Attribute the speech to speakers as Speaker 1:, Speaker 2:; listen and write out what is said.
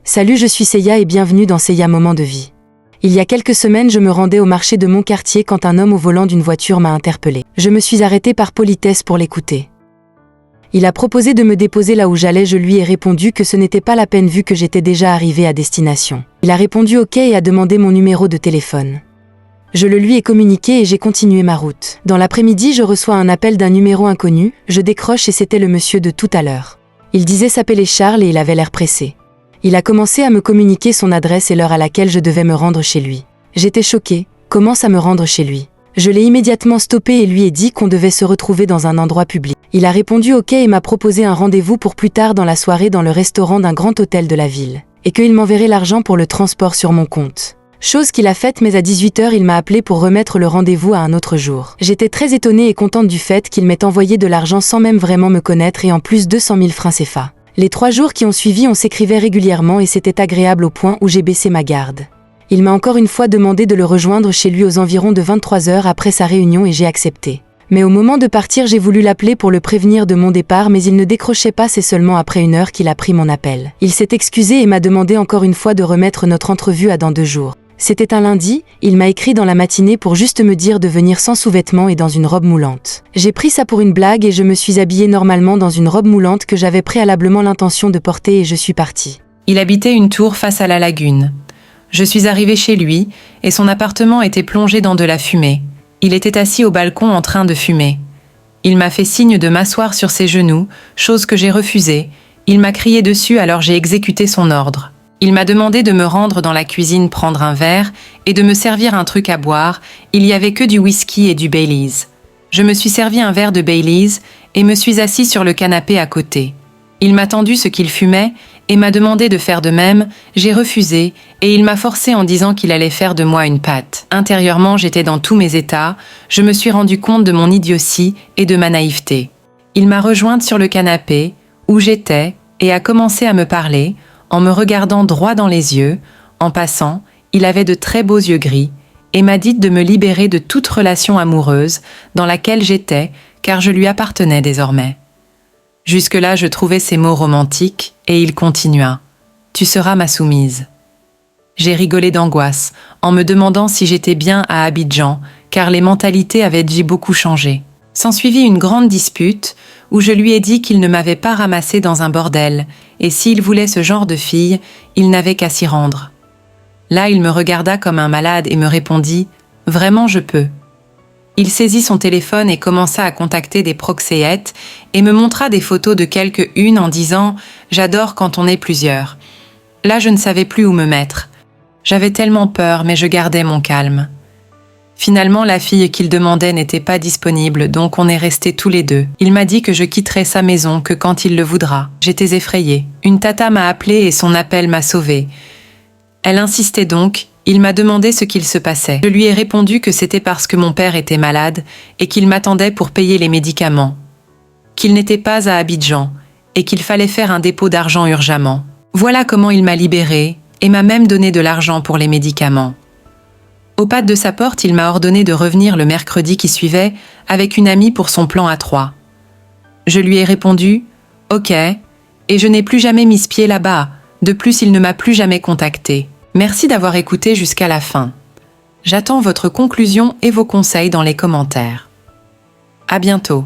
Speaker 1: Salut, je suis Seiya et bienvenue dans Seiya Moment de vie. Il y a quelques semaines, je me rendais au marché de mon quartier quand un homme au volant d'une voiture m'a interpellé. Je me suis arrêtée par politesse pour l'écouter. Il a proposé de me déposer là où j'allais, je lui ai répondu que ce n'était pas la peine vu que j'étais déjà arrivée à destination. Il a répondu OK et a demandé mon numéro de téléphone. Je le lui ai communiqué et j'ai continué ma route. Dans l'après-midi, je reçois un appel d'un numéro inconnu, je décroche et c'était le monsieur de tout à l'heure. Il disait s'appeler Charles et il avait l'air pressé. Il a commencé à me communiquer son adresse et l'heure à laquelle je devais me rendre chez lui. J'étais choquée, comment ça me rendre chez lui? Je l'ai immédiatement stoppé et lui ai dit qu'on devait se retrouver dans un endroit public. Il a répondu OK et m'a proposé un rendez-vous pour plus tard dans la soirée dans le restaurant d'un grand hôtel de la ville. Et qu'il m'enverrait l'argent pour le transport sur mon compte. Chose qu'il a faite, mais à 18h il m'a appelé pour remettre le rendez-vous à un autre jour. J'étais très étonnée et contente du fait qu'il m'ait envoyé de l'argent sans même vraiment me connaître et en plus 200 000 francs CFA. Les 3 jours qui ont suivi, on s'écrivait régulièrement et c'était agréable au point où j'ai baissé ma garde. Il m'a encore une fois demandé de le rejoindre chez lui aux environs de 23h après sa réunion et j'ai accepté. Mais au moment de partir, j'ai voulu l'appeler pour le prévenir de mon départ, mais il ne décrochait pas, c'est seulement après 1 heure qu'il a pris mon appel. Il s'est excusé et m'a demandé encore une fois de remettre notre entrevue à dans 2 jours. C'était un lundi, il m'a écrit dans la matinée pour juste me dire de venir sans sous-vêtements et dans une robe moulante. J'ai pris ça pour une blague et je me suis habillée normalement dans une robe moulante que j'avais préalablement l'intention de porter et je suis partie.
Speaker 2: Il habitait une tour face à la lagune. Je suis arrivée chez lui et son appartement était plongé dans de la fumée. Il était assis au balcon en train de fumer. Il m'a fait signe de m'asseoir sur ses genoux, chose que j'ai refusée. Il m'a crié dessus alors j'ai exécuté son ordre. Il m'a demandé de me rendre dans la cuisine prendre un verre et de me servir un truc à boire. Il y avait que du whisky et du Baileys. Je me suis servi un verre de Baileys et me suis assis sur le canapé à côté. Il m'a tendu ce qu'il fumait et m'a demandé de faire de même. J'ai refusé et il m'a forcé en disant qu'il allait faire de moi une pâte. Intérieurement, j'étais dans tous mes états. Je me suis rendu compte de mon idiotie et de ma naïveté. Il m'a rejointe sur le canapé où j'étais et a commencé à me parler en me regardant droit dans les yeux. En passant, il avait de très beaux yeux gris et m'a dit de me libérer de toute relation amoureuse dans laquelle j'étais, car je lui appartenais désormais. Jusque-là, je trouvais ces mots romantiques et il continua. « Tu seras ma soumise. » J'ai rigolé d'angoisse en me demandant si j'étais bien à Abidjan, car les mentalités avaient dit beaucoup changé. S'ensuivit une grande dispute où je lui ai dit qu'il ne m'avait pas ramassé dans un bordel et s'il voulait ce genre de fille, il n'avait qu'à s'y rendre. Là, il me regarda comme un malade et me répondit « Vraiment, je peux ». Il saisit son téléphone et commença à contacter des proxénètes et me montra des photos de quelques-unes en disant « J'adore quand on est plusieurs ». Là, je ne savais plus où me mettre. J'avais tellement peur, mais je gardais mon calme. Finalement, la fille qu'il demandait n'était pas disponible, donc on est restés tous les deux. Il m'a dit que je quitterais sa maison que quand il le voudra. J'étais effrayée. Une tata m'a appelée et son appel m'a sauvée. Elle insistait donc, il m'a demandé ce qu'il se passait. Je lui ai répondu que c'était parce que mon père était malade et qu'il m'attendait pour payer les médicaments. Qu'il n'était pas à Abidjan et qu'il fallait faire un dépôt d'argent urgemment. Voilà comment il m'a libérée et m'a même donné de l'argent pour les médicaments. Au pas de sa porte, il m'a ordonné de revenir le mercredi qui suivait avec une amie pour son plan à 3. Je lui ai répondu « Ok » et je n'ai plus jamais mis ce pied là-bas. De plus, il ne m'a plus jamais contacté. Merci d'avoir écouté jusqu'à la fin. J'attends votre conclusion et vos conseils dans les commentaires. À bientôt.